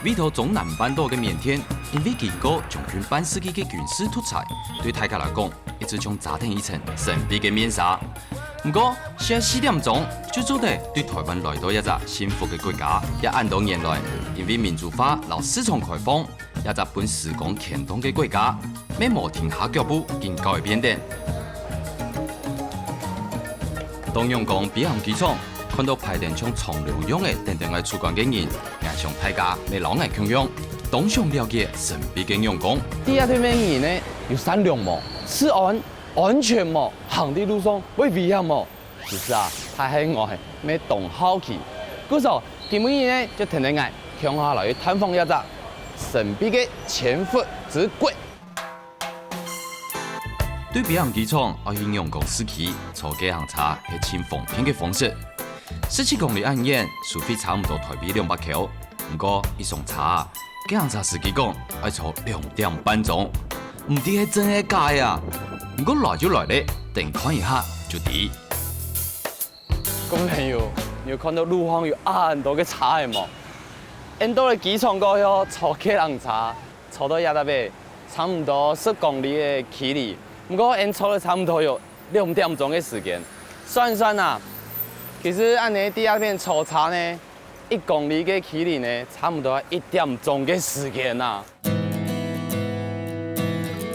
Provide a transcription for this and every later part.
委托中南半岛的缅甸，因为其过将军半世纪的军事突裁，对大家来讲，一直将扎成一层神秘的面纱。不过，现在4点钟就做得对台湾来到一个幸福的国家，也按多年来，因为民主化、老市场开放，一个本时光牵动的国家，没冇停下脚步，更改变的。当阳光北航机场看到排练像长流样的等等来出关的人，也向大家没老爱强样，当想了解神秘的阳光。第二对面人呢，有善良冇，治安安全冇，行的路上会危险冇。其实啊，他喺外没动好奇，故说今日呢就停停爱，向下来探访一下神秘的千佛之国。对北航机场我应用公司期坐几行车是轻风片的方式，17公里按验，收费差不多台币200块。不过一上车，几行车司机讲要坐2点半钟，唔知係真係假呀？不过来就来咧，等看一下就知。咁朋友，你有看到路上有很多嘅車係冇？印度嘅機場過去坐幾行車，坐到亞特別差唔多10公里嘅距離。不過，因坐了差不多有2點鐘嘅時間，算算啊，其實按你第二邊坐車呢，1公里嘅距離呢，差不多1點鐘嘅時間啊。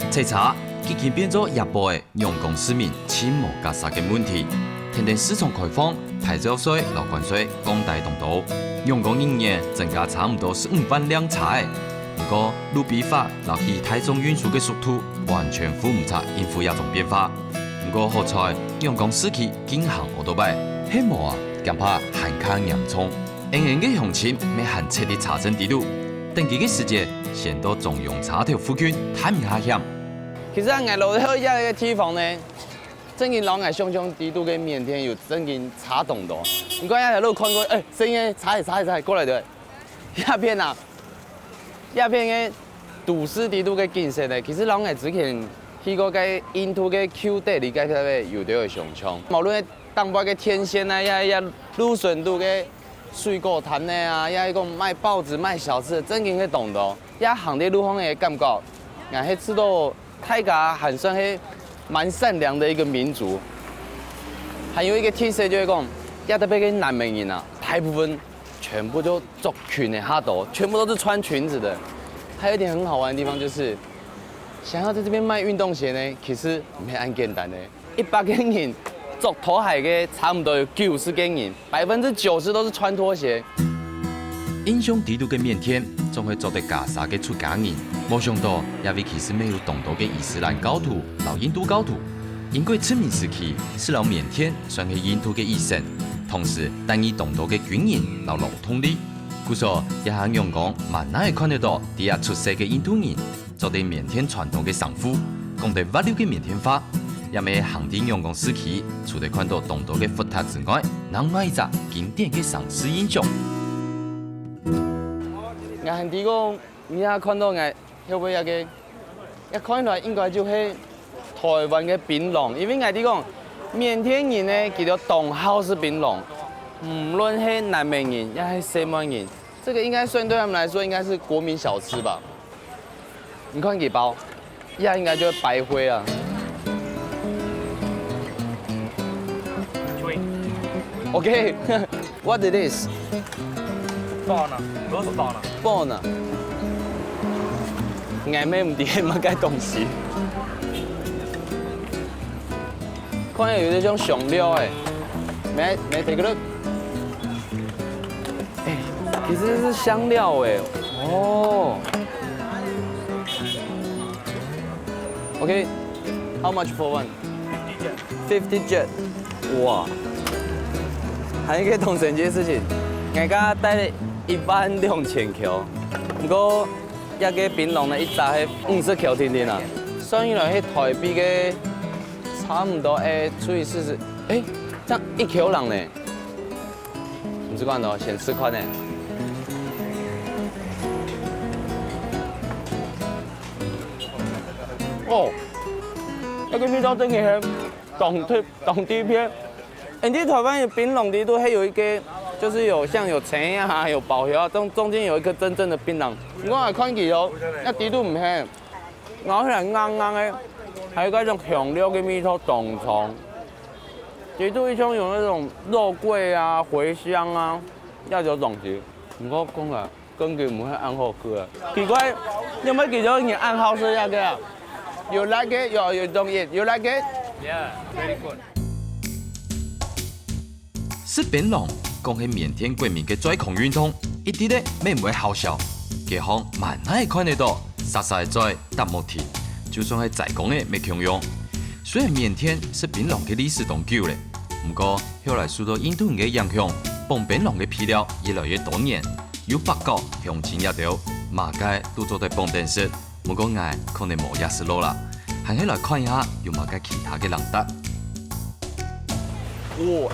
車茶已經變咗一部嘅陽光市民千無格殺嘅問題，天天市場開放，牌照稅、樓管稅降低動到，陽光一年增加差唔多15萬輛車。不過路比法留起大眾運輸嘅速度完全負唔出應付一種變化。不過好彩，陽光市區經行好多擺，希望啊，更怕限卡嚴重。人人嘅鄉親未限徹底查證地圖，登記嘅時間先到中央茶條附近探下險。其實我落去一個地方呢，正經老外想象地圖嘅緬甸有正經茶洞多。唔該，一條路看過，正經茶過來對，一片啊。一片嘅都市地圖嘅建設咧，其實老外之前去過嘅印度嘅 Q 地理解咧有啲嘅上場，無論係東北嘅天線啊，也蘆筍度嘅水果攤咧啊，也一個賣報紙賣小吃，真經嘅懂得，也行啲路方嘅感覺，我係知道大家還算係蠻善良的一個民族。還有一個特色就係講，也特別嘅南美人啊，大部分。全部都族裙的哈斗，全部都是穿裙子的。还有一点很好玩的地方就是，想要在这边卖运动鞋呢，其实唔係咁簡單的。100個人做拖鞋嘅差唔多有90個人，90%都是穿拖鞋。印象地圖嘅緬甸，總會做得假殺嘅出家人，冇想到因為其實沒有動到嘅伊斯蘭教徒、老印度教徒，因為殖民時期是老緬甸算係印度嘅一省。同時，但以動到嘅軍人留勞動力，故所一項陽光，萬難係看得到啲啊出色嘅印度人，做啲緬甸傳統嘅生活，講得滑溜嘅緬甸話，也咪行啲陽光時期，除咗看到動到嘅佛塔之外，另外一隻經典嘅城市印象。我係啲講，而家看到嘅，會唔會有嘅？一看來應該就係台灣嘅檳榔，因為我啲講。緬甸人呢，佢哋懂好是檳榔，無論係南美人，也係西門人，這個應該算對他們來說，應該是國民小吃吧。你看幾包，一下應該就白灰啊。OK，what it is？ Bona， 都是 bona。Bona。我咩唔知乜嘅東西。看有這種香料哎，沒 take a look。哎，其實是香料哎，哦。OK，how much for one？ 50 jet。哇，還有一個同神奇的事情，我家帶了12000塊，不過一個檳榔呢，一扎係50塊甜甜啊，算起來係台幣嘅。差唔多除以40，這樣1 kg 人呢？唔是慣的，先吃寬呢。哦，一個味道真係當地片。人哋台灣嘅檳榔地都係有一個就是有像有橙啊，有保油啊，中间有一颗真正的槟榔。我来看起哦，那甜度唔黑，咬起来硬硬的，还有嗰种香料嘅味道重重。甜度一种有那种肉桂啊、茴香啊，要有东西。唔过讲啊，根據唔係暗號佢啊。奇怪，有冇記咗你暗號是那個？You like it? You don't eat? You like it? Yeah, very good. 食檳榔講起緬甸國民嘅最狂運動，一啲咧咩唔會好笑，街巷慢慢會看得到，沙沙嘅在搭木梯，就算係在講嘅未強用。雖然緬甸食檳榔嘅歷史長久咧，不過後來受到印度人嘅影響，綁檳榔嘅皮料越來越多年，由北角向前一條，馬街都做對綁定式。不過我可能冇也是路啦，行起來看一下有冇嘅其他嘅人得。哇，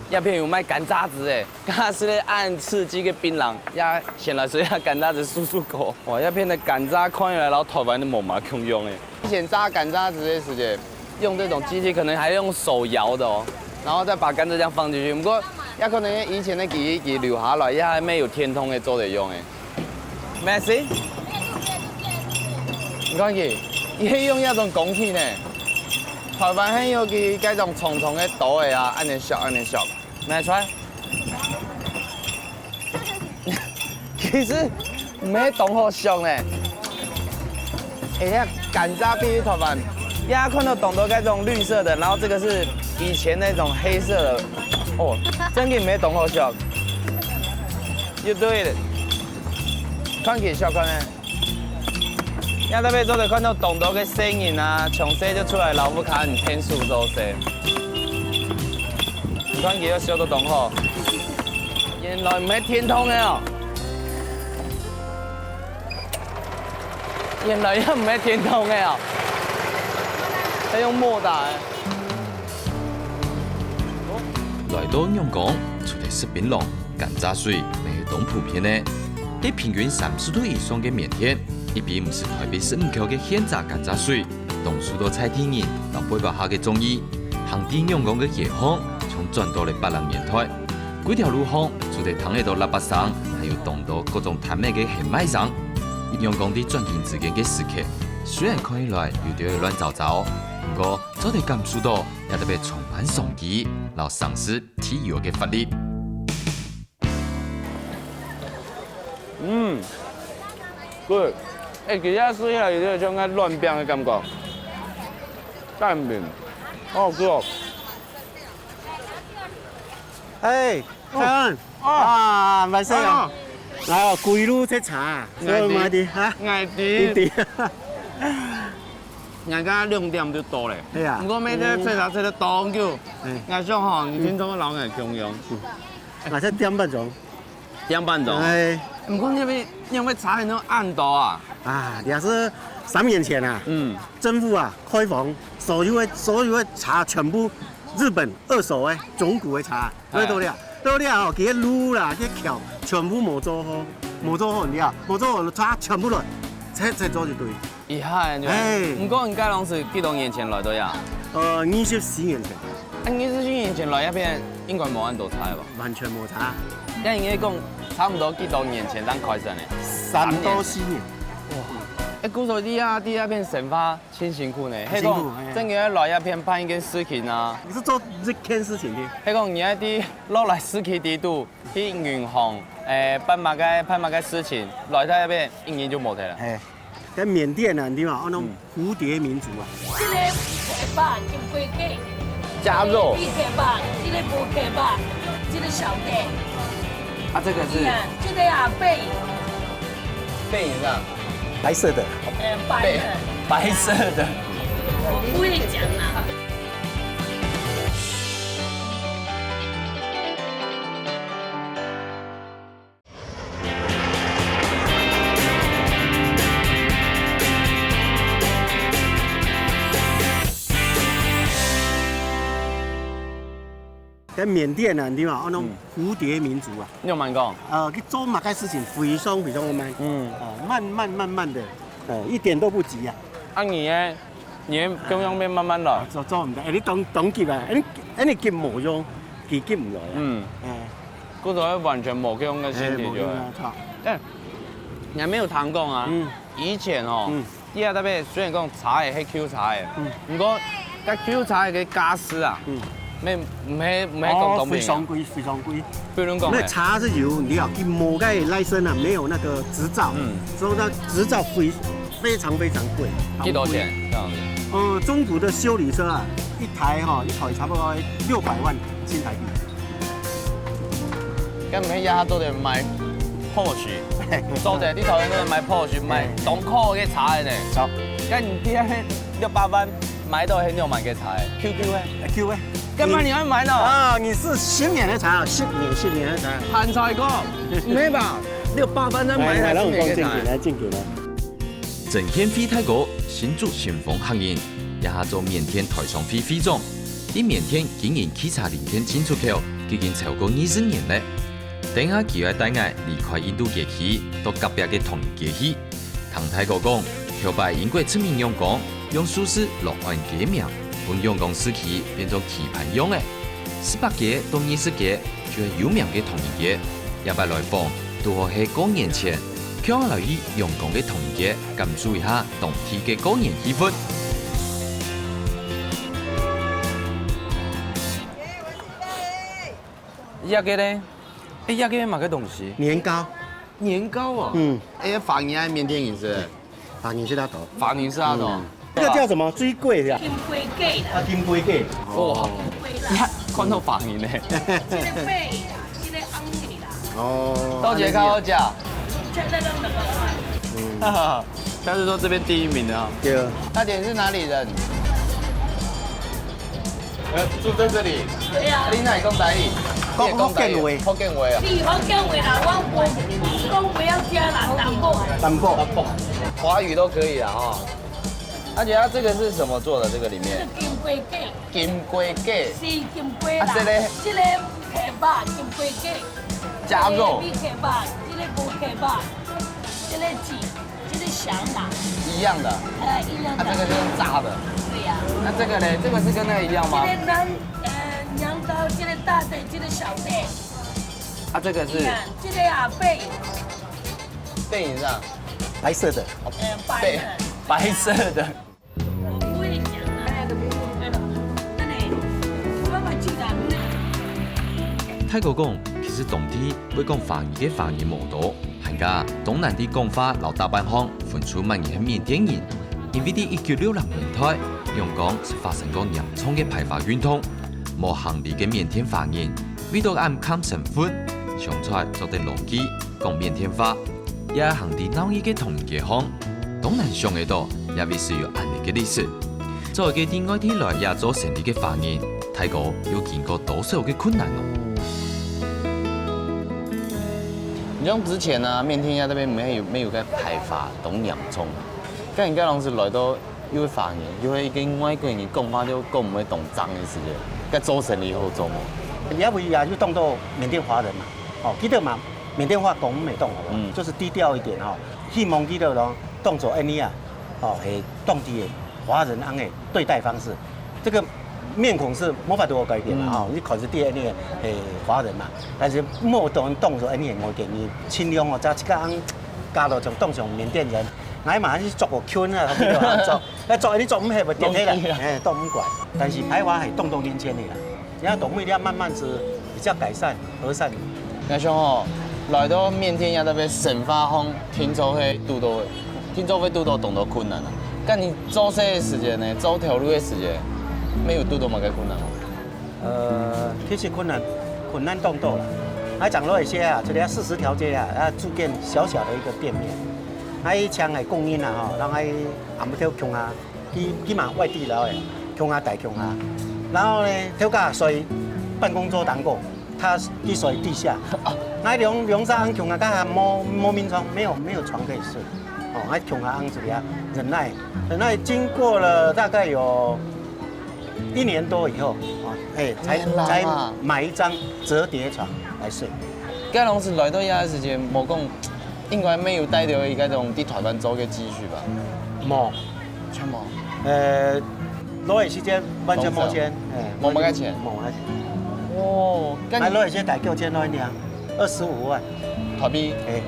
那邊有賣乾炸子誒，剛剛是咧按刺激嘅檳榔，也顯來是要乾炸子漱口。哇，那邊的乾炸看起來老台灣的冇嘛共用誒。以前炸乾炸子的時間，用這種機器可能還用手搖的哦，然後再把甘蔗醬放進去。不過也可能以前的機器留下來，也還沒有天通的做得用誒。Messi， 你看佢，伊用那種工具呢。台灣很有佢嗰種重重的刀的啊，按點削，按點削，拿出來。其實唔係動好削呢，那乾炸必須台灣，也看到懂得嗰種綠色的，然後這個是以前那種黑色的，哦，真嘅唔係動好削。You do it， 看佢削看呢。要特別做的看到懂得嘅聲音啊，從細就出來老母看天數做勢，你看佢要修得懂吼，原來唔係天通嘅哦，原來又唔係天通嘅哦，係用木打嘅。來到香港，除了食檳榔、乾炸水，咩都普遍呢？喺平均30度以上嘅緬甸。一邊唔是台北15口嘅現炸乾炸水，同數到菜天然，到背包下嘅中醫，行啲香港嘅夜巷，從轉到嚟80年代，幾條路巷除咗睇得到喇叭聲，還有當到各種攤賣嘅現賣商。香港啲轉型之間嘅時刻，雖然看起來有啲亂糟糟，不過就係感受到也特別充滿生機，然後喪失自由嘅法力。good。其實水下有種嘅亂變嘅感覺，乾麵，好食哦。啊，咪使啊！嗱，貴路即茶，所以買啲嚇，嗌啲，啲，嗌家2點就到咧。係啊。不過每天吹茶吹得當久，嗌上行以前種老人共用。嗱，即點半鐘。2半鐘。係。不過因為茶係那種暗道啊。啊，也是3年前啊，政府啊開放所有的茶全部日本2手的中古的茶，所以到了哦，佢路啦，佢橋全部冇做好，冇做好，你啊，冇做好茶全部來，才做就對。遺憾就。不過你家攏是幾多年前來的呀？24年前。24年前來一邊應該冇咁多茶吧？完全冇茶。因應該講差唔多幾多年前當開始呢？3到4年。哇！古時啲啊邊成發真辛苦呢。辛苦。真嘅來一邊辦一件事情啊。你是做這件事情的？係講而家啲落嚟市區地度去銀行辦乜嘅事情，來到一邊應該就冇得啦。係。喺緬甸啊，你話嗰種蝴蝶民族啊。這個鐵板金龜雞，夾肉。鐵板，這個無鐵板，這個小的。啊，這個是。這個啊背。背上。白色的。白色的。我不會講啦。喺緬甸啊，你話嗰種蝴蝶民族啊，你有問過？佢做乜嘅事情非常的慢，慢的，一點都不急啊。你咁樣咩慢慢來？做唔得，你當急啊，你急冇用，佢急唔來啊。骨头会完全抹给我们的身体就会。操，但你还没有糖讲啊？以前哦，底下那边虽然讲茶的迄 Q 茶的，不过甲 Q 茶的加湿啊，没讲东非西。常贵，非常贵。比如讲那茶是油，你要一抹盖赖身啊，没有那个执照，所以它执照非常贵。几多钱？这样子。中古的修理车啊，一台差不多600万新台币。咁唔起日都哋買 Porsche，做地啲頭應該買 Porsche，買當 call 嘅茶嘅呢。好，咁唔知600萬買到很6萬嘅茶，QQ 咧 ，Q 哎，幹嘛你會買到？啊，你是新年的茶，新年的茶。鹹菜哥，唔係吧？600萬都買台新年嘅茶。正經啦。整天飞泰国新竹新丰客人，也下做缅甸台商会会长，喺缅甸經營汽車零件進出口，已經超過20年嘞。等下佢要帶我離開印度嘅去，到隔壁嘅唐人街去。唐太哥講，後擺英國出名用講，用蘇軾落案改名，本用講時期變做棋盤用嘅。18街到20街就係有名嘅唐人街，也擺來訪，都好係過年前。強留意用功嘅唐人街，感受一下當地嘅過年氣氛。一嘅咧，一嘅買嘅東西，年糕，年糕啊，法年係緬甸飲食，法年是那頭，法年是那種，這個叫什麼？水粿是吧？金龜雞啦，啊，金龜粿。哇，龜啦，看到法年咧，這個貝啦，這個昂米啦，哦。多幾較好食。這個哈哈，他是說這邊第1名的啊。對。大姐是哪裡人？住在這裡。對啊，你哪裡講台語？福建話。福建話啊。你福建話啦，我不要加啦，淡薄。淡薄。華語都可以啊哈。大姐，它這個是什麼做的？這個裡面？金龜雞。金龜雞。是金龜啦。啊，這個鐵巴金龜雞。加肉。鐵巴，這個無鐵巴，這個雞，這個香啦。一樣的。一樣的。它這個就是炸的。對呀。那這個呢？這個是跟那個一樣嗎？這個年糕，這個大的，這個小的。啊，這個是。這個啊背。背影上。白色的。白的。白色的。我會講啊，那你，我咪知道呢。泰國講，其實當地會講方言嘅方言無多，行家東南啲講法老大半行分出乜嘢係緬甸人，因為啲1960年代，用講是發生過嚴重嘅排華運動，冇行李嘅緬甸方言，為到暗砍神父，上出來做啲邏輯講緬甸話，也行啲鬧熱嘅同嘅行。東南上嘅度也會是有安尼嘅歷史。作為嘅啲外地來亞洲成立嘅方言，泰國要經過多少嘅困難咯？你像之前呢，緬甸那邊沒有個排華咁嚴重，跟人家當時來到因為方言，因為跟外國人講話就講唔會懂髒嘅事嘅，跟做生意好做冇。因為啊，就當到緬甸華人嘛，哦，記得嘛，緬甸話講唔係懂，就是低調一點哦，希望記得咯，當做安尼啊，哦，係當地嘅華人安嘅對待方式，這個面孔是冇法度改變啦，哦，你看是啲安尼嘅華人嘛，但是冇當做安尼嘅外國人，盡量哦，就一個人加到就當上緬甸人。我馬上去作個圈啊，咁樣做，做你做唔係咪電起啦？都唔怪。但是排華係動動年前嘅啦，然後動會咧慢慢是比較改善和善。阿兄哦，來到緬甸呀那邊神發風，聽說會拄到動到困難啊。咁你做這個時間呢，走條路嘅時間，沒有拄到乜嘅困難嗎？其實困難動到了。還講到一些啊，這裡40條街啊，要組建小小的一個店面。喺搶係供應啊，吼，然後喺暗晡條窮啊，起碼外地來嘅窮啊大窮啊，然後呢，條架睡辦公桌當過，他一睡地下，喺兩三窮啊，家冇眠床，沒有床可以睡，哦，喺窮啊，這裡啊，忍耐，經過了大概有1年多以後，哦，才買一張折疊床來睡。咁當時來到呀時間冇講。應該沒有帶到一個種啲台灣做嘅積蓄吧？冇，全冇。攞嚟時間完全冇錢，冇乜嘅錢。冇乜錢。哦，攞嚟時間大叫錢攞呢啊？ 25万。台币。哎，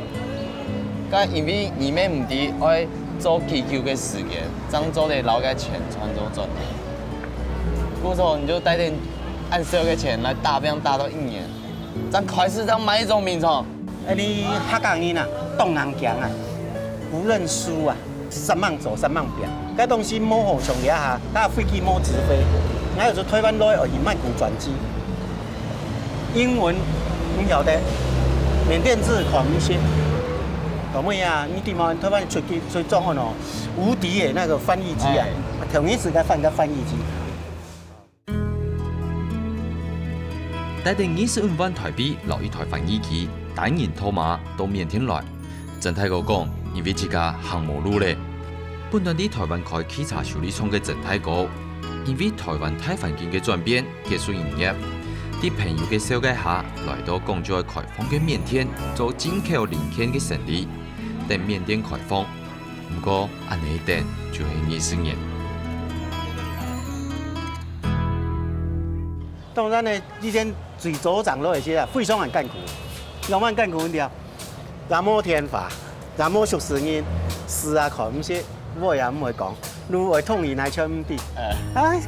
咁因為你們唔啲愛做祈求嘅時間，這樣做嚟撈嘅錢傳咗賺。故說你就帶點按收嘅錢來大量大到1年，這樣開始這樣買一種名廠。你客家人啊，東南行啊，不認輸啊，3萬走3萬變。嗰東西冇好上嘢下，嗰飛機冇直飛，我有時台灣來而賣股轉機。英文你曉得，緬甸字看唔識，懂咩啊？你點樣台灣出去最重要哦，無敵嘅那個翻譯機啊，同一時間翻個翻譯機。帶定25萬台幣落一台翻譯機，單人拖馬到緬甸來。鄭太哥講，因為自家行無路咧，本來喺台灣開汽車修理廠嘅鄭太哥，因為台灣大環境嘅轉變，結束營業。啲朋友嘅紹介下，來到剛在開放嘅緬甸做進口零件嘅生意，等緬甸開放。不過，安尼等就係20年。當然呢，以前最早長落嚟些啊，非常很艱苦，兩萬艱苦問題啊，也冇天法，也冇熟聲音，事啊看唔識，我也唔會講，路會通言係唱唔啲，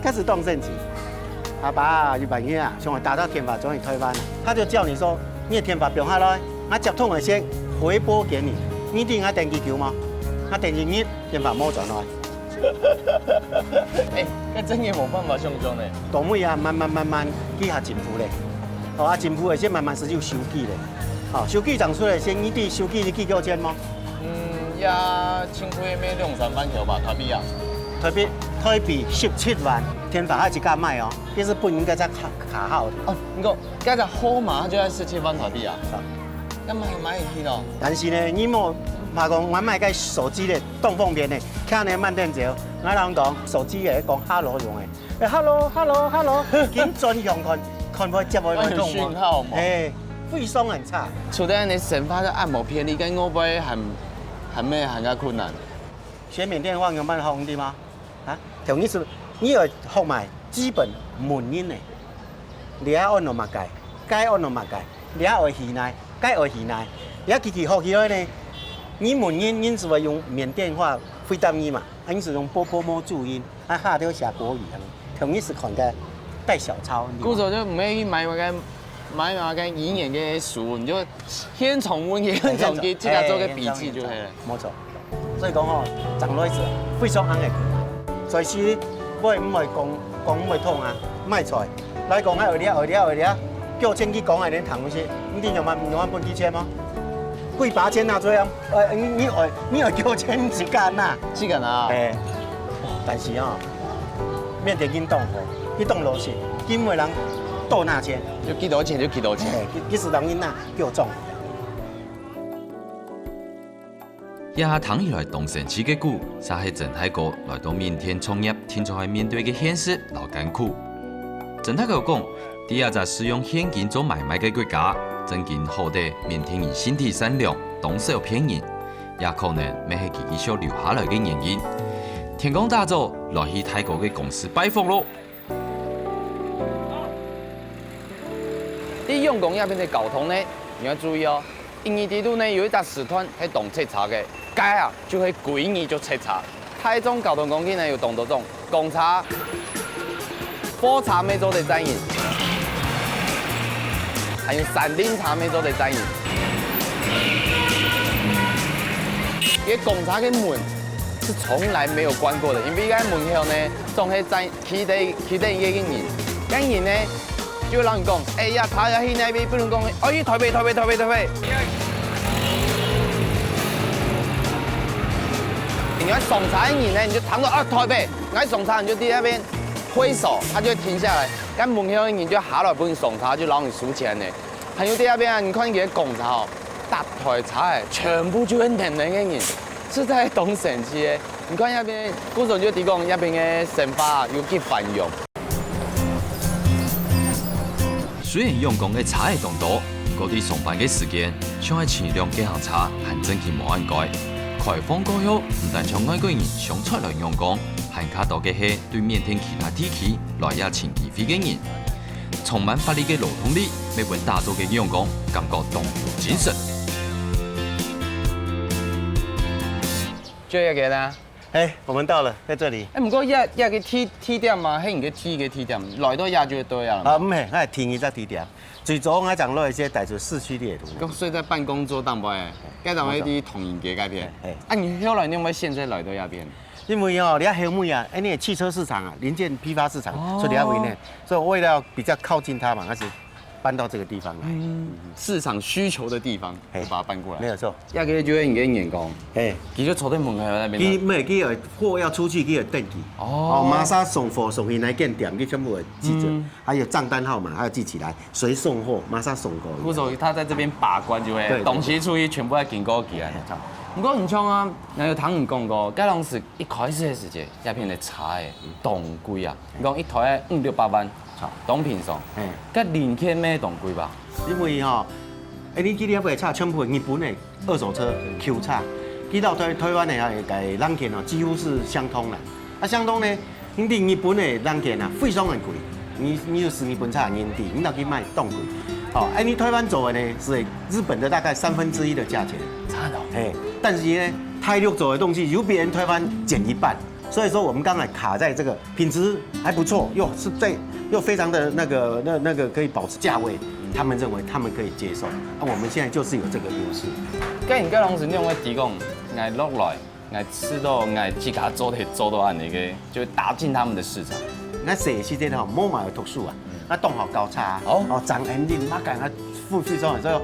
開始動身體。阿爸啊，日本人啊，想我打到天法轉去台灣，他就叫你說，你的天法表下來，我接通嘅先回撥給你，你定我電機球嗎？我電機你天法冇轉來。咁真係冇辦法想象咧。當每啊，慢慢記下進步咧，哦啊進步而且慢慢是有收據咧，哦收據長出來先，你啲收據你記夠錢嗎？也千幾咩2-3萬條吧，台幣啊。台幣17萬，天法還一家賣哦，這是本應該在卡號的。哦，你講嗰隻號碼就係17萬台幣啊？咁買起咯。但是呢，你冇話講我買個手機咧，東風片咧，看你慢點走，我人講手機嘅講 hello 用嘅，hello， 緊轉向看唔接我來通訊號嘛。誒，非常很差。除咗你成發嘅按摩片，你跟我杯係咩係較困難？學緬甸話有乜好啲嗎？啊，同意思，你要學埋基本門音咧，你要按落物計，該按落物計，你要學語內，該學語內，你要學起來呢，你門音因是會用緬甸話會當音嘛，因是用波摸注音，啊下條寫國語啊，同意思看個帶小抄。故作就唔可以買語言嘅書，你就先從文言從佢即刻做個筆記就係啦。冇錯，所以講哦，長來是非常硬嘅。在是我唔係講唔係通啊，唔係財。來講下學啲，叫錢去講下啲談嗰些，你用萬本幾錢嗎？幾把錢拿出嚟啊？你要叫錢時間呐？時間啊？誒，但是哦，緬甸緊動貨，佢動路線，基本人多拿錢，就幾多錢就幾多錢。佢是當然呐，叫中。一下談起來動神奇嘅故，就係鄭太哥來到緬甸創業，天在係面對嘅現實老艱苦。鄭太哥講，第二隻使用現金做買賣嘅國家，曾經好得緬甸人身體善良，動手騙人，也可能咪係自己想留下來嘅原因。天公大早來去泰國嘅公司拜訪咯。啲用工入邊嘅交通呢，你要注意哦。印尼地圖呢有一隻時段係動車查嘅，街啊就係歸你做車查。台中交通工具呢有動多種，公車、貨車咪做地站員，還有山頂車咪做地站員。啲公車嘅門是從來沒有關過的，因為喺門口呢總係站企地一個人，跟人呢。就讓人講，哎呀，他要去那邊，不能講，哎，去台北。你要送茶的人呢，你就躺到啊台北，我送茶你就喺那邊揮手，他就會停下來。跟門口的人就下來幫你送茶，就讓你數錢呢。還有啲那邊啊，你看佢公茶哦，搭台茶誒，全部就係年輕嘅人，實在懂神奇嘅。你看那邊，嗰種就提供那邊嘅生法有幾繁榮。雖然用工嘅差係動多，嗰啲上班嘅時間，像係前兩幾行差，行政期冇人改。開放過後，唔但將外國人想出來用工，還卡到嘅係對緬甸其他地區來也前機會嘅人，充滿法律嘅勞動力，要为大多嘅员工感觉动有精神。就一个啦。哎，我们到了，在这里。不过个T 点嘛，迄个 T 个 T 点，来到就对啊。啊，唔系，我系天意则地点。最早我讲落一些带出市区的图。咁所以在办公桌当摆，该当迄啲同营嘅改变。你后来你有冇现在来到那边？因为哦，你要后面啊，你的汽车市场啊，零件批发市场，所以你要围内，所以为了比较靠近它嘛，那是搬到这个地方来。市场需求的地方，就把它搬过来。没有错。那个就应该员工，其实坐在门口那边。佢咩？佢有货要出去，佢有登记。哦，马上送货送去那间店，佢全部会记着，还有账单号码，还要记起来，谁送货，马上送过。或者他在这边把关，就会东西出去全部要经过起来。不过唔像啊，有唐人讲过，嗰当时一开始的时节，鸦片的茶的动贵啊，讲一台500-600万，当平上，嗰零千咩动贵吧？因为吼，你记得不？差全部日本的二手车 Q 叉，去到台湾的啊，个人件哦，几乎是相通啦。啊，相通呢，你日本的人件啊，非常的贵，你就是日本差年底，你到去卖动贵。好，你台湾走的呢是日本的大概1/3的价钱，差到，但是呢，台六走的东西由别人台湾减一半，所以说我们刚才卡在这个品质还不错，又非常的那个可以保持价位，他们认为他们可以接受，我们现在就是有这个优势。跟人家当时你会提供，爱落来，爱吃到，爱自家做到按那个，就打进他们的市场。那写时间吼，冇买读书啊，那动好高差哦，长安定，那敢他付上，所以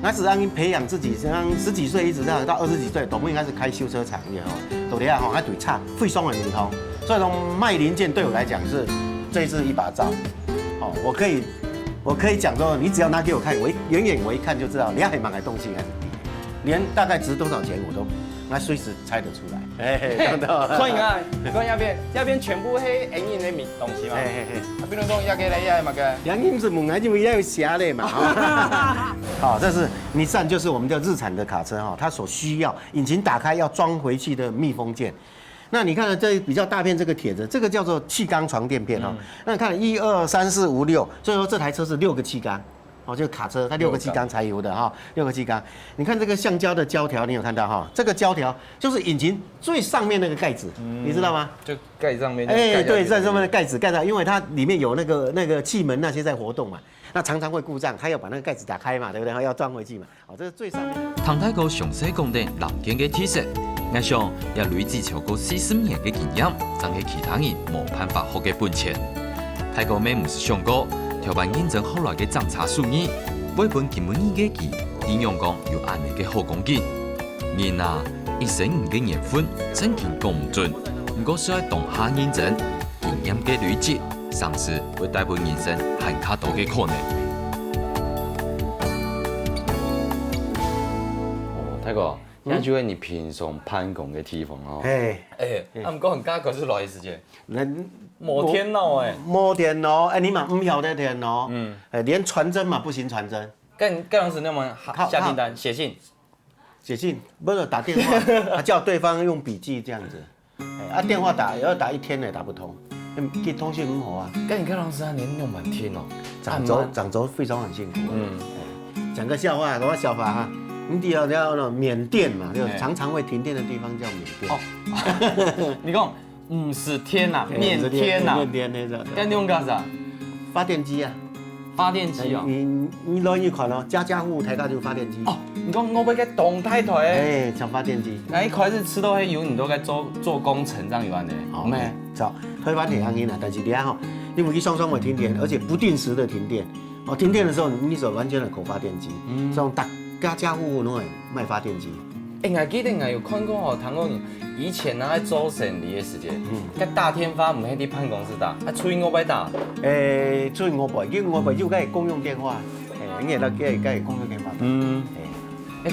那是让你培养自己，像10几岁一直到20几岁，都不应该是开修车厂的哦，都这样吼，还对差费松很灵通，所以说卖零件对我来讲是这是一把照，哦，我可以讲说，你只要拿给我看，我远远我一看就知道你要很买的东西还是低，连大概值多少钱我都。那随时猜得出来，看到。所以啊，你看那边全部黑银银的米东西嘛，比如说那个来呀嘛个，洋银是猛啊，因为要有虾的嘛。好，这是尼桑，就是我们的日产的卡车哈，它所需要引擎打开要装回去的密封件。那你看这比较大片这个铁子，这个叫做气缸床垫片哈。那你看1、2、3、4、5、6，所以说这台车是6个气缸。哦，就是卡车，它6个气缸柴油的哈，6个气缸。你看这个橡胶的胶条，你有看到哈？这个胶条就是引擎最上面那个盖子，你知道吗？就盖上面。对，在上面的盖子盖上，因为它里面有那个气门那些在活动嘛，那常常会故障，它要把那个盖子打开嘛，对不对？要装回去嘛。哦，这是最上面。唐太哥详细讲定人件嘅特色，我想也累积超过40年嘅经验，真系其他人冇办法学嘅本钱。太哥咩唔是想过？台湾认证后来嘅侦查数据，每本基本意嘅机，应用讲有安尼嘅好光景。人啊，一生唔嘅缘分，真经讲唔准。不过需要当下认真，经验嘅累积，甚至会带俾人生很卡多嘅可能。哦，太哥，那就係你平常攀工嘅地方哦。唔過人家可是耐時間。摩天樓摩天樓，你嘛唔曉得天樓，連傳真嘛不行傳真。跟當時那麼下訂單寫信，不是打電話，叫對方用筆記這樣子。電話要打1天也打不通，寄通訊唔好啊。跟你看當時啊，連用滿天哦。廣州非常很辛苦。講個笑話，我笑話哈。你知道緬甸嘛？就常常會停電的地方叫緬甸。你講50天呐，緬甸呐，緬甸那個。跟你用幹啥？發電機啊。發電機哦。你攞一款哦，家家戶戶睇到就發電機。哦，你講我要個動態台。像發電機。那一開始吃到黑油，你都該做工程這樣有安的。沒。走，台灣很安逸啦，但是你看吼，你有去雙雙會停電，而且不定時的停電。哦，停電的時候，你手完全的口發電機，這種家家戶戶都會賣發電機。我記得我有看過哦，談過以前啊，做生理的時間，個大天發唔係喺辦公室打，出去500打。出去500，叫500就係公用電話，你係公用電話。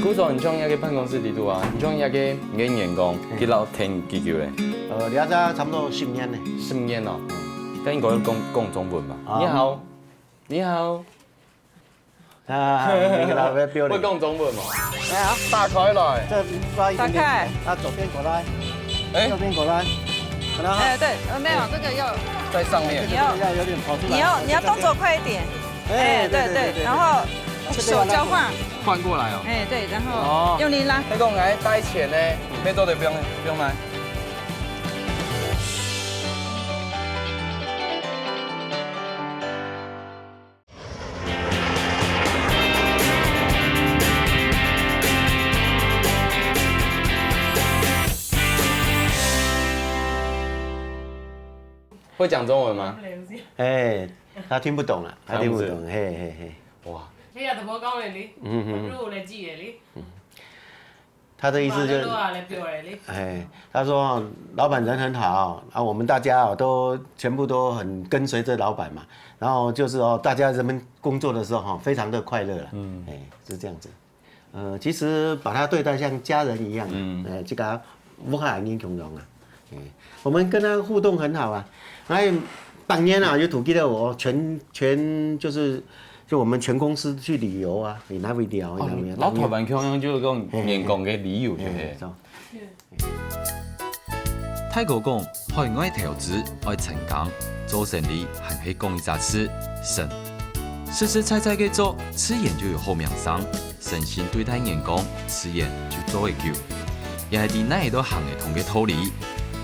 古早你將一個辦公室地度啊，你將一個員工幾老天幾久咧？你阿差不多10年咧。10年哦，跟應該講中文吧？你好，你好。你個老闆標會講中文嗎？來啊，打開來。這打開。左邊過來，右邊過來。對，沒有這個要在上面。要有點跑出來。你要動作快一點。哎，对对，然后手交换，换过来哦。哎对，然哦后用力拉。那讲来带钱呢，没做的不用来。会讲中文吗？哎，他听不懂了，他听不懂，嘿嘿嘿。哇，你也都无讲的哩，如来记的哩，他的意思就是，来表的哩。哎，他说老板人很好啊，我们大家都全部都很跟随着老板嘛，然后就是大家人们工作的时候非常的快乐了，哎，是这样子。其实把他对待像家人一样，这个无法英雄容啊，我们跟他互动很好啊。然后当年啊，就记得我全就我们全公司去旅游啊，去哪位聊？老台湾腔样就是讲员工嘅理由，对不对？泰国讲，海外投资爱成功，做生意还是讲一件事，神。实实在在嘅做，吃盐就有后面伤，诚心对待员工，吃盐就做会久。也係伫那都行嘅同嘅道理，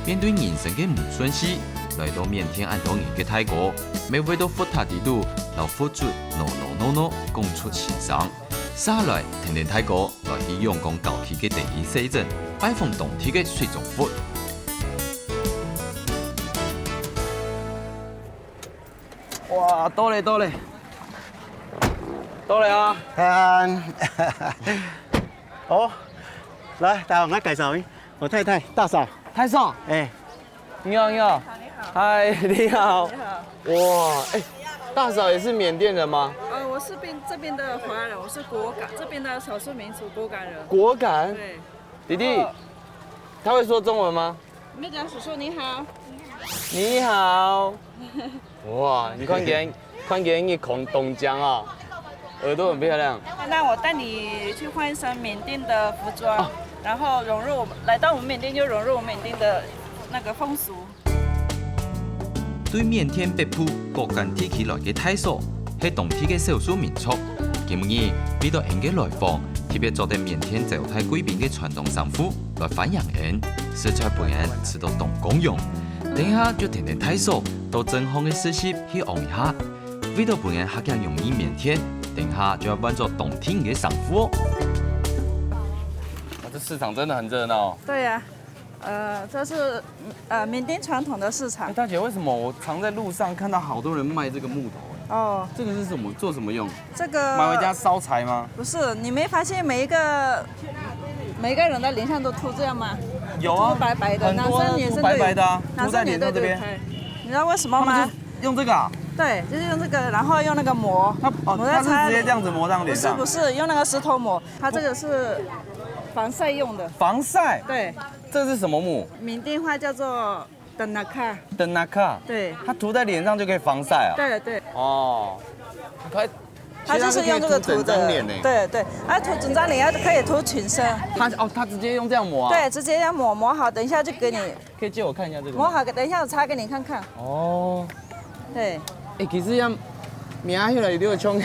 面對人生嘅唔順時。來到緬甸安多年嘅泰國，每位都福塔地度，留福主 no 共出錢生。沙來天天泰國來去陽光舊區嘅第二西鎮，拜訪當地嘅水族館。哇，多嘞啊！泰安，來，大王來介紹我太太大嫂，太少，哎，你好，嗨，你好，哇，哎，大嫂也是缅甸人吗？我是这边的华人，我是果敢这边的少数民族果敢人。果敢，对，弟弟，他会说中文吗？没讲叔叔你好。你好，哇，你看见一孔东江啊，耳朵很漂亮。那我带你去换上缅甸的服装，然后来到我们缅甸就融入我们缅甸的那个风俗。對緬甸北部國間地區來嘅泰嫂，係當地嘅少數民族。今日為到人嘅來訪，特別做啲緬甸招待貴賓嘅傳統衫褲來歡迎人，食材本人吃到當公用。等下就聽聽泰嫂到正行嘅實習去學一下，為到本人客家容易緬甸，等下就要換做當地嘅衫褲哦。这市场真的很热闹。对呀、这是缅甸传统的市场哎，。大姐，为什么我常在路上看到好多人卖这个木头？哦，这个是什么？做什么用？这个买回家烧柴吗？不是，你没发现每一个人的脸上都涂这样吗？有啊，涂白白的，男很多生女生都有涂白白的啊，男涂在生女生都有脸上这边。你知道为什么吗？用这个啊？对，就是用这个，然后用那个膜，它是直接这样子抹上脸上？不是，用那个石头抹，它这个是防晒用的。防晒？对，这是什么木？缅甸话叫做登纳卡。登纳卡。对，它涂在脸上就可以防晒啊？对对。哦，它就是用这个涂的。脸呢？对对，涂整张脸，可以涂全身。它直接用这样抹啊？对，直接要抹好，等一下就给你。可以借我看一下这个。抹好，等一下我擦给你看看。哦。对。其实像棉下来就像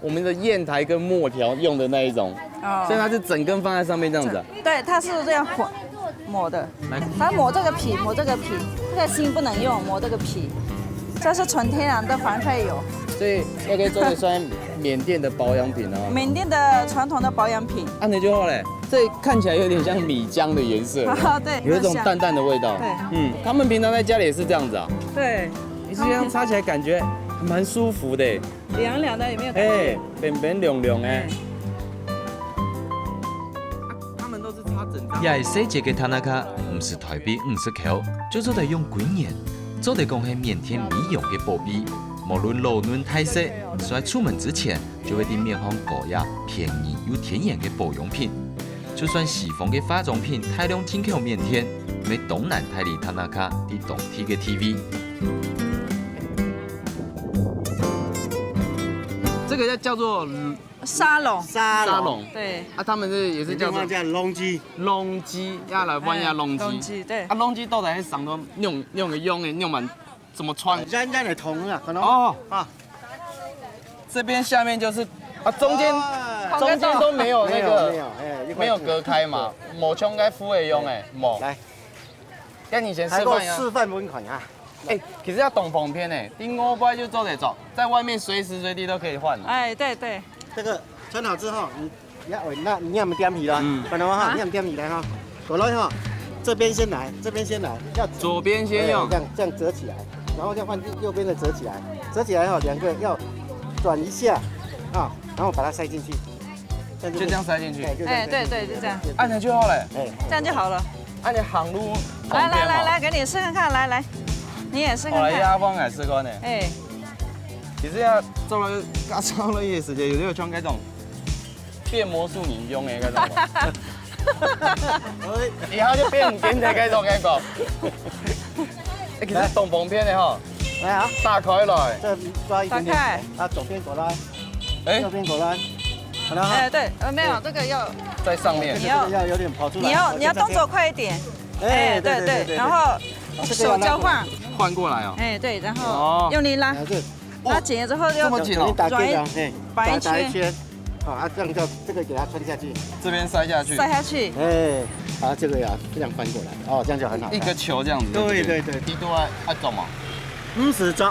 我们的砚台跟墨条用的那一种，所以它是整根放在上面这样子。对，它是这样抹的。它抹这个皮，这个芯不能用，抹这个皮。这是纯天然的防晒油。所以要可以做得算缅甸的保养品哦。缅甸的传统的保养品。按了就好嘞，这看起来有点像米浆的颜色。对，有一种淡淡的味道。对，他们平常在家里也是这样子啊。对。你这样擦起来感觉还蛮舒服的，凉凉的，有没有感觉？扁扁亮亮哎。他们都是擦整张。也係細節嘅塔納卡，唔是台幣50塊，就做得用幾年，做得講係緬甸美容嘅寶貝，無論老嫩太色，在出門之前就會啲面向高雅、便宜又天然嘅保養品。就算西方嘅化妝品大量進口緬甸，咪東南泰里塔納卡啲當地嘅 TV。这个叫做沙龍。沙龍。對。他們也是叫做龍雞。龍雞，要來問一下龍雞。龍雞，對。龍雞到底係上到用滿怎麼穿？染的銅啊，可能。哦。这边下面就是啊，中间都没有那个没有隔开嘛，冇冲该敷会用诶，冇。来，跟你先示还给我范呀。示范温款啊！哎，其实要懂缝片诶，第5摆就做得走，在外面随时随地都可以换。哎，对对，这个穿好之后，你要那你要么点起来，看到吗哈？你要么点起来哈，过来哈，这边先来，这边先来，要左边先用，这样折起来，然后再换右边的折起来，折起来哈，两个要转一下啊，然后把它塞进去，就这样塞进去。哎，对对，就这样，按下就好了。哎，这样就好了。按你行路。来，给你试看看，来，你也试看看。我来压方来试看呢。哎，其實啊，做咗加粗呢嘅時間，有呢個像嗰種變魔術女傭嘅嗰種，以後就變唔見嘅嗰種感覺。其實動縫片嘅嗬，来啊，打開來，这抓一点点打开，啊，左边过来，誒右边过来，好了哈，哎，对，没有这个要在上面你。要这个要有点跑出来，你要动作快一点。哎，对，然后手交换，換過來哦。哎对，然哦后用力拉，来这拉紧了之后這麼就緊哦，打这个，哎，摆一圈打一圈，好啊，这样就这个给它穿下去，這邊塞下去，塞下去。哎，啊，这个呀这樣翻過來，哦，這樣就很好看。一個球這樣子。對，啲都要做嘛。 50抓，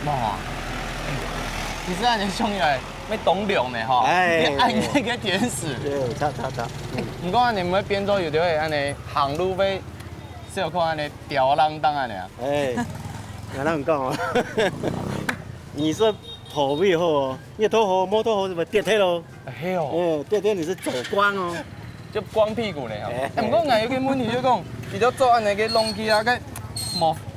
哇！其實按你兄弟嚟，咩懂量嘅嗬？哎你按那個點屎。對，差。唔講按你們變做有條係按你行路飛，小可按你吊兒郎當按你啊。哎，哪能講哦？你說頭尾好哦，你頭好摸頭好是不跌梯咯？係哦，哎，跌梯你是走光哦。就光屁股咧嗬。唔過硬有個問題就講，你都做按你個弄起啊個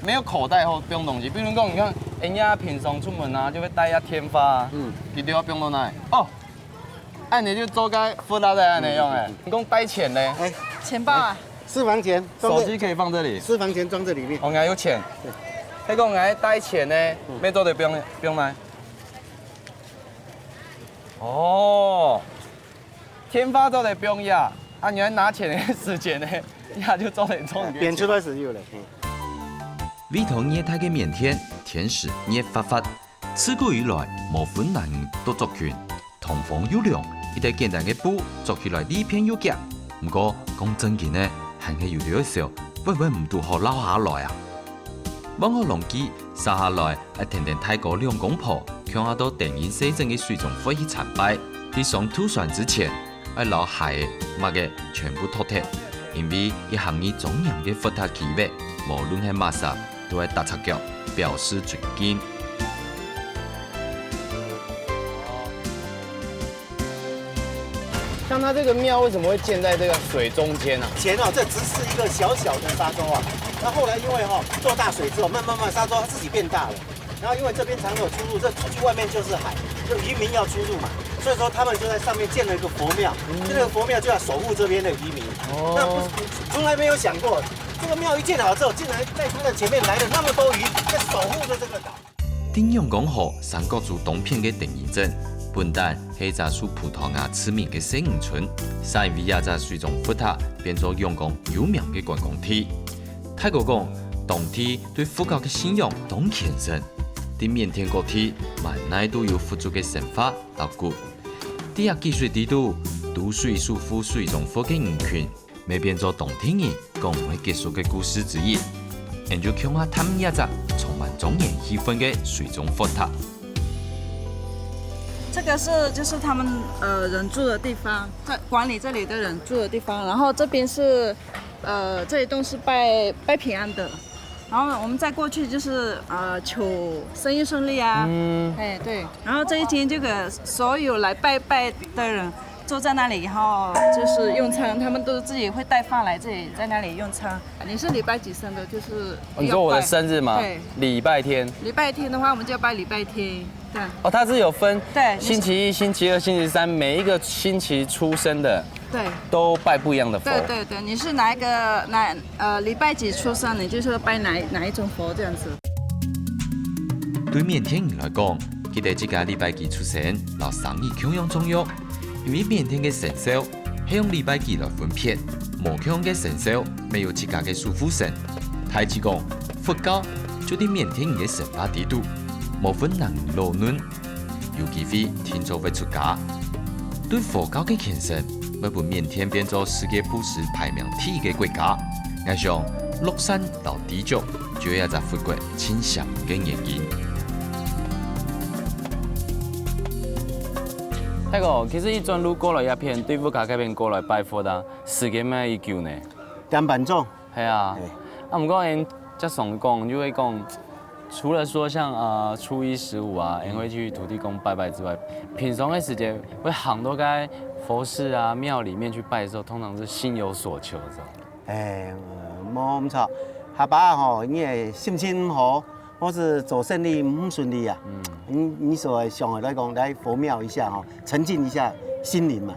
沒有口袋後不用東西，比如講你看人家平常出門啊就會帶下天花啊，你都要不用到哪裡哦。按你就做個附拉在按你用誒，你講帶錢咧？哎，钱包啊，私房錢，手機可以放這裡。私房錢裝這裡面。我硬有錢，迄個硬帶錢呢，咩做都不用來。哦，天花做得不用壓，啊，你拿錢的時間呢，壓就做得重點。扁出來是有嘞。里頭捏太嘅麵天，甜食捏發發，自古以來無分男女都做權，同房有量，一啲簡單嘅布做起來呢片有夾。唔過講真嘅呢，行起有條嘅時候，會唔會唔拄好撈下來啊？往後龍基殺下來，一停停泰國兩公婆，強下到電影寫真嘅水中飛去參拜。喺上吐船之前，一撈鞋乜嘅全部脫脫，因為一行以中央嘅佛塔企劃，無論係乜啥，都係踏擦腳，表示尊敬。像它這個廟為什麼會建在這個水中間呢？以前哦，這只是一個小小的沙洲啊，那後來因為哈做大水之後，慢沙洲它自己變大了，然後因為這邊常有出入，這出去外面就是海，就漁民要出入嘛，所以說他們就在上面建了一個佛廟，這個佛廟就要守護這邊的漁民。那不從來沒有想過，這個廟一建好之後，竟然在它的前面來了那麼多魚，在守護着這個島。丁陽江河三角洲東片嘅定義鎮。本丹係一個屬葡萄牙知名嘅小漁村，晒為一個水中佛塔變作陽江有名嘅觀光地。泰國講，當地對佛教嘅信仰當虔誠，喺緬甸各地萬乃都有佛祖嘅神法流骨。啲日記水地度，都水屬乎水中佛嘅魚群，未變作當地人講唔會結束嘅故事之一。研究強下探一個充滿莊嚴氣氛嘅水中佛塔。这个就是他们人住的地方，在管理这里的人住的地方。然后这边是这一栋是拜平安的，然后我们再过去就是求生意顺利啊。哎对，然后这一天就给所有来拜的人坐在那里，然后就是用餐，他们都自己会带饭来这里，在那里用餐。你是礼拜几生的？就是你說我的生日嗎？對，禮拜天。禮拜天的話，我們就要拜禮拜天。對。哦，它是有分對星期一、星期二、星期三，每一個星期出生的，對，都拜不一樣的佛。對，你是哪一個禮拜幾出生，你就是拜哪一種佛這樣子。對緬甸人來講，佢哋自家禮拜幾出生，攞生意強樣重要。因為緬甸嘅神獸係用禮拜幾來分辨，無強嘅神獸沒有自家嘅守護神。太子講，佛教就啲緬甸人嘅神法地圖，無分男女老嫩。有机会听早会出家。对佛教嘅虔诚，要把缅甸变做世界朴实排名第一嘅国家，我想乐山到地族就有一个佛国倾向嘅原因。那个其实一转路过来一片，对佛教嗰边过来拜佛的，时间咩已久呢？ 2万种。系啊，不过因即上讲就会讲，除了说像初一15啊，因会去土地公拜拜之外，平常的时间会行到该佛寺啊庙里面去拜的时候，通常是心有所求的。冇咁错，下巴吼，你的心情唔好，或是走顺利唔顺利啊，你所上来讲来佛庙一下吼，沉浸一下心灵嘛，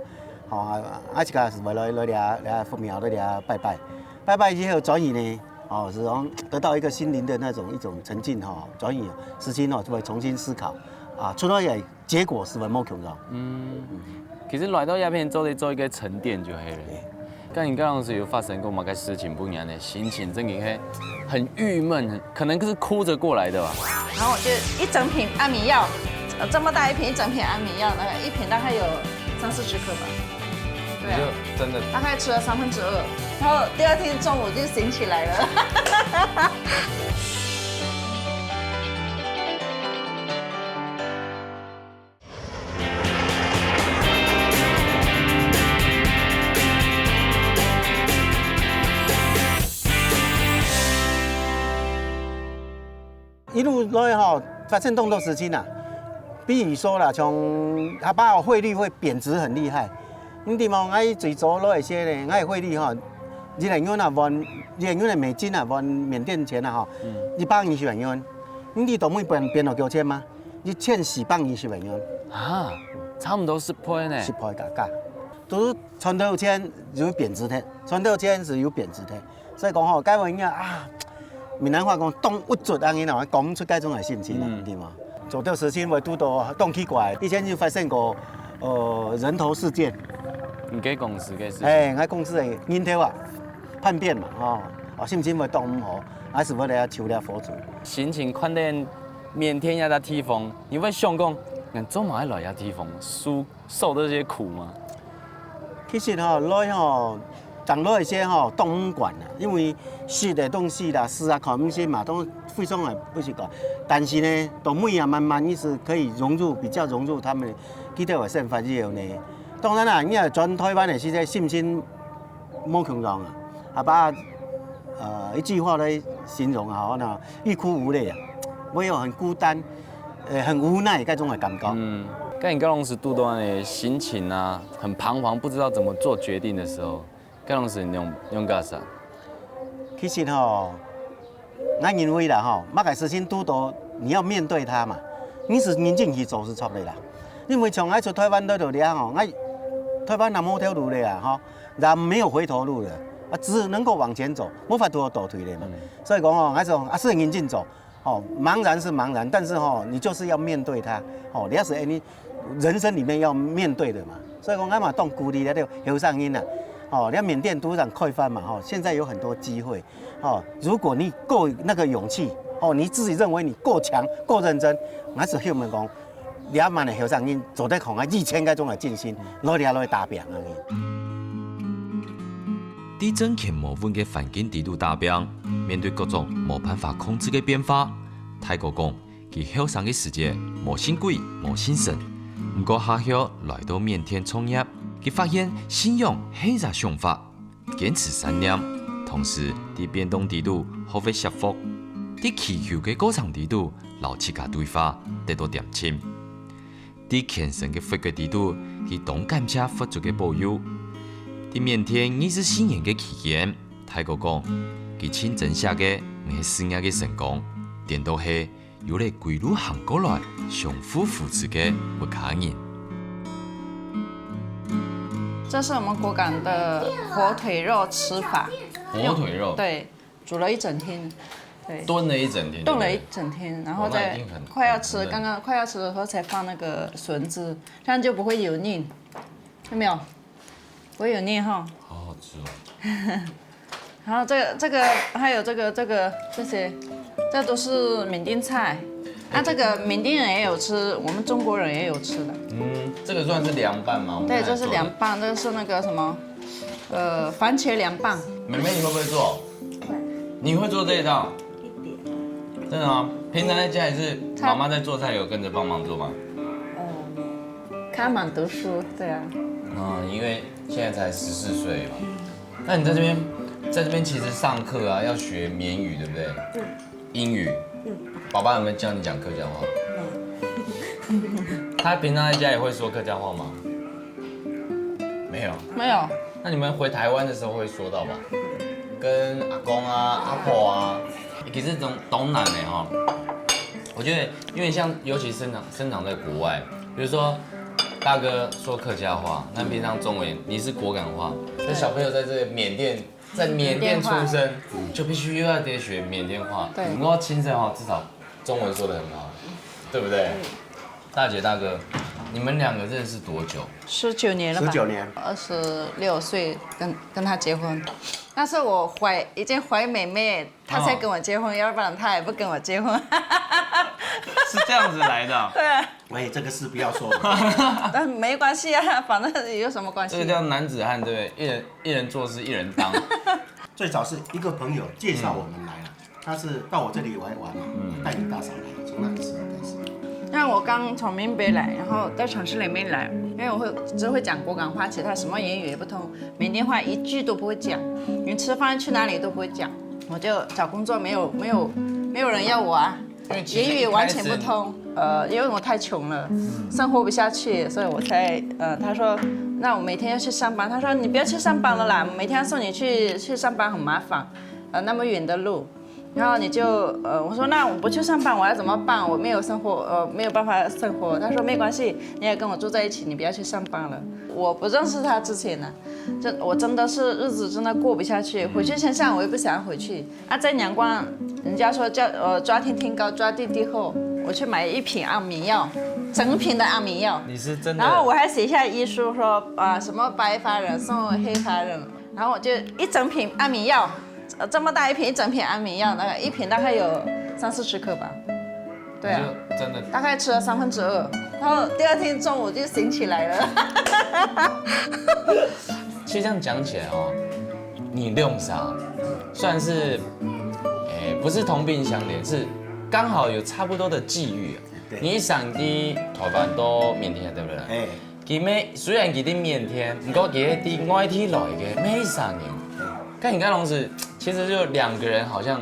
吼啊一家是为来来佛庙来拜拜，拜拜之后转移呢，哦是讲得到一个心灵的那种一种沉浸哈，转移事情哦就会重新思考啊，出到嚟结果是咪冇强调？其实来到鸦片做一个沉淀就黑了。但你刚刚是有发生过某个事情不一样的心情，真的很郁闷，可能是哭着过来的吧。然后我就一整瓶安眠药，这么大一瓶，一整瓶安眠药，大概一瓶大概有30-40克吧。对啊，真的大概吃了2/3，然后第2天中午就醒起来了。一路来哈，发生动作时期呐，比如说啦，从下巴汇率会贬值很厉害。你地方爱最早攞一些咧，爱汇率哈，200元啊，换200元的美金啊，换缅甸钱啊哈，120万元。你哋懂唔懂变到几钱吗？你欠420万元。啊，差不多10倍呢。 10倍價，都傳到錢有貶值的，傳到錢是有貶值的，所以講吼，解話應該啊，闽南話講動不絕啊，然後講出這種嘅心情啦，對嘛？做到事情會拄到動奇怪，以前就發生過人頭事件，你給公司嘅事情。我公司嘅人頭啊叛變嘛，心情會動唔好，還是為了求了佛祖。心情看到缅甸那個地方，你會想講，做馬來那地方受這些苦嗎？其實吼，來吼，長落一些吼動物館啊，因為食的東西啦，吃啊看東西嘛，都非常的不習慣。但是呢，動物啊慢慢一直可以比較融入他們佢哋嘅生活之後呢。當然啦，因為轉台灣的時陣心情冇強壯啊，阿爸一句話來形容啊，可能欲哭無淚啊，我有很孤單，很無奈嗰種嘅感覺。跟你高龍時度段的心情啊，很彷徨，不知道怎麼做決定的時候，高龍時用幹啥？其實吼，我認為啦吼，乜嘅事情拄到你要面對它嘛，你是認真去做是錯的啦。因為從我出台灣嗰度咧吼，我台灣那冇條路咧啊吼，人沒有回頭路的，只能夠往前走，冇法度倒退的嘛。所以講吼，我說是認真走，茫然是茫然，但是吼，你就是要面對它，你要是你人生裡面要面對的嘛。所以講我嘛當鼓勵咧，後上音啊。你看缅甸都想開發嘛，現在有很多機會，如果你夠那個勇氣，你自己認為你夠強、夠認真，我是希望講，你阿萬的後上音做得ของ2000個種嘅進心，攞嚟打拼啊！地震前無穩嘅環境地度打拼，面對各種冇辦法控制嘅變化，泰國講佢後生嘅時節冇信鬼、冇信神，不過下後來到緬甸創業。佢發現信仰係一個想法，堅持善念，同時喺變動地度學會釋福，喺祈求嘅過程地度留自家對話，得到點清。喺虔誠嘅佛教地度，佢懂感謝佛祖嘅保佑。喺緬甸20四年嘅期間，泰國講佢親真下嘅係事業嘅成功，點都係有嚟歸路行過來相互扶持嘅不可人。这是我们果敢的火腿肉吃法。火腿肉。对，煮了一整天。对。炖了一整天。炖了一整天，然后再快要吃，刚刚快要吃的时候才放那个笋子，这样就不会油腻，有没有？不会油腻哈。好好吃哦。然后这个还有这些，这都是缅甸菜。那这个缅甸人也有吃，我们中国人也有吃的。这个算是凉拌吗？对，这是凉拌，这个是那个什么，番茄凉拌。妹妹，你会不会做？你会做这一道？一点。真的吗？平常在家里是妈妈在做菜，有跟着帮忙做吗？开满读书，对啊。因为现在才14岁嘛。那你在这边其实上课啊，要学缅语，对不对？英语。爸爸有没有教你讲客家话？他平常在家里会说客家话吗？没有。没有。那你们回台湾的时候会说到吧？跟阿公啊、阿婆啊，其实东南的哈。我觉得，因为像尤其生长在国外，比如说大哥说客家话，那平常中文你是果敢话，那小朋友在这缅甸。在缅甸出生，就必须又要得学缅甸话。对，不过亲生哈，至少中文说得很好，对不对？大姐大哥，你们两个认识多久？19年了吧？19年。26岁跟他结婚，但是我已经怀妹妹，他才跟我结婚，要不然他也不跟我结婚。是这样子来的。对啊。喂，这个事不要说。但没关系啊，反正有什么关系？这个叫男子汉，对不对？一人做事一人当。最早是一个朋友介绍我们来了，他是到我这里玩嘛，带你大嫂来，从那个时候开始。因为我刚从缅北来，然后在城市里面来，因为我只会讲果敢话，其他什么言语也不通，缅甸话一句都不会讲，连吃饭去哪里都不会讲，我就找工作没有人要我啊。言语完全不通，因为我太穷了，生活不下去，所以我才他说，那我每天要去上班，他说你不要去上班了啦，每天要送你去上班很麻烦，那么远的路，然后你就我说那我不去上班我要怎么办？我没有生活，没有办法生活。他说没关系，你也跟我住在一起，你不要去上班了。我不认识他之前呢，我真的是日子真的过不下去，回去乡下我也不想回去。在阳光，人家说抓天天高，抓地地厚，我去买一瓶安眠药，整瓶的安眠药。你是真的？然后我还写下遗书说什么白发人送黑发人，然后我就一整瓶安眠药。这么大一瓶，一整瓶安眠药，大概一瓶大概有30-40克吧。对啊，真的大概吃了2/3，然后第2天中午就醒起来了。其实这样讲起来哦，你用啥算是，不是同病相怜，是刚好有差不多的际遇。你上的台湾到缅甸对不对？哎，佢咩虽然佢啲缅甸，不过佢啲外地来嘅没啥人。跟你看同时，其实就2个人好像，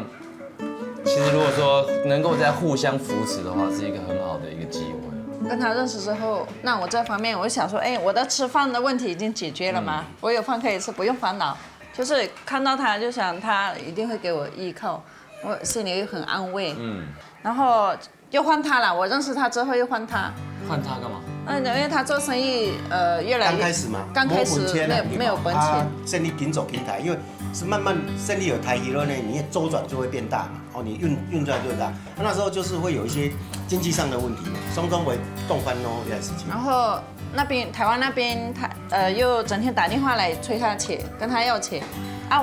其实如果说能够在互相扶持的话，是一个很好的一个机会。跟他认识之后，那我这方面我就想说，我的吃饭的问题已经解决了吗？我有饭可以吃，不用烦恼。就是看到他就想他一定会给我依靠，我心里很安慰。然后又换他了，我认识他之后又换他。换他干嘛？因为他做生意越来越刚开始嘛，刚开始没有本钱，生意紧走紧抬，因为是慢慢生意有抬起了呢，你的周转就会变大嘛，你运转就会大。那时候就是会有一些经济上的问题，双中为动翻咯这件事情。然后台湾那边他又整天打电话来催他钱，跟他要钱。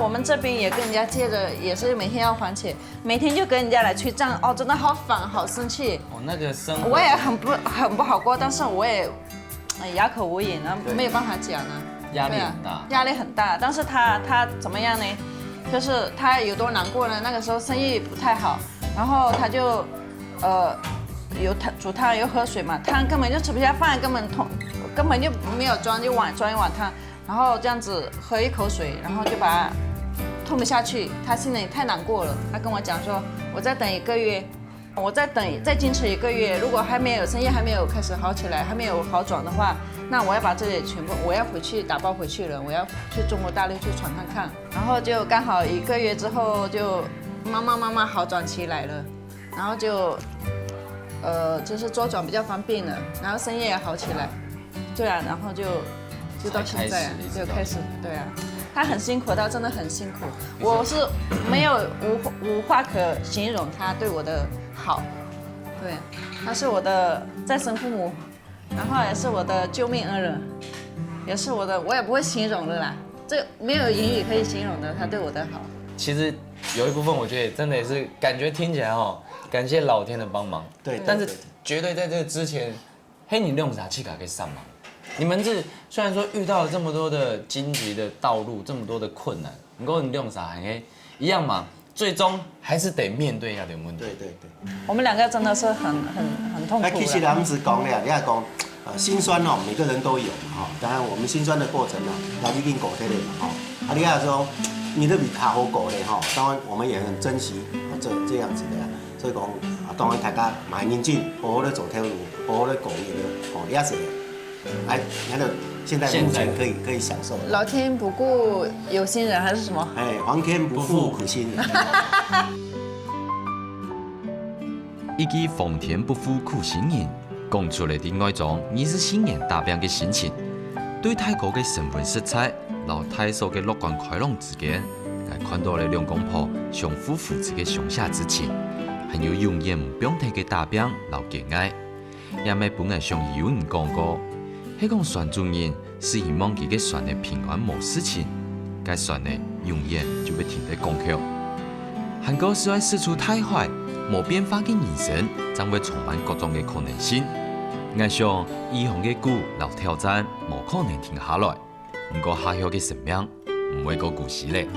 我们这边也跟人家借着，也是每天要还钱，每天就跟人家来催账，真的好烦，好生气。那个生活我也很不好过，但是我也哑口无言，然后没有办法讲啊。压力很大，压力很大。但是他怎么样呢？就是他有多难过呢？那个时候生意不太好，然后他就有煮汤又喝水嘛，汤根本就吃不下饭，根本就没有装一碗汤。然后这样子喝一口水，然后就把它吞不下去。他心里太难过了，他跟我讲说，我再等1个月，我再坚持1个月，如果生意还没有开始好起来，还没有好转的话，那我要把这里全部我要回去打包回去了，我要去中国大陆去闯看看。然后就刚好1个月之后就慢慢好转起来了，然后就是周转比较方便了，然后生意也好起来，对啊，然后就到现在就开始，对啊，他很辛苦，他真的很辛苦，我是没有无话可形容他对我的好，对，他是我的再生父母，然后也是我的救命恩人，也是我也不会形容的啦，这没有言语可以形容的，他对我的好。其实有一部分我觉得真的也是感觉听起来感谢老天的帮忙。对但是绝对在这个之前，黑你用啥气卡可以上忙。你们这虽然说遇到了这么多的荆棘的道路，这么多的困难，不过你用啥还一样嘛，最终还是得面对一下的问题。对。我们两个真的是很痛苦其实的。他们是讲咧，你要讲心酸哦，每个人都有嘛哈。当然我们心酸的过程呢，也已经过去了嘛哈。你要说你的比卡好过嘞哈，当然我们也很珍惜这样子的呀。所以讲当然大家蛮认真，好好的走条路，好好的过日子，哦，也是，那个现在目前可以享受。老天不顾有心人还是什么？哎，皇天不负苦心人。一句奉天不负苦心人，讲出了另外一种20新年大饼的心情。对泰国的神魂色彩，老泰所的乐观开朗之间，还看到了两公婆相互扶持的乡下之情，还有永远唔变态的大饼老敬爱。也咪本来上有人讲过，迄讲船主人是希望佢嘅船的平安无事情，该船呢永远就会停在港口。韩国是爱四处太坏。无变化的人生将会充满各种的可能性。我想，以后的鼓老挑战无可能停下来，不过下后的生命唔会个故事咧。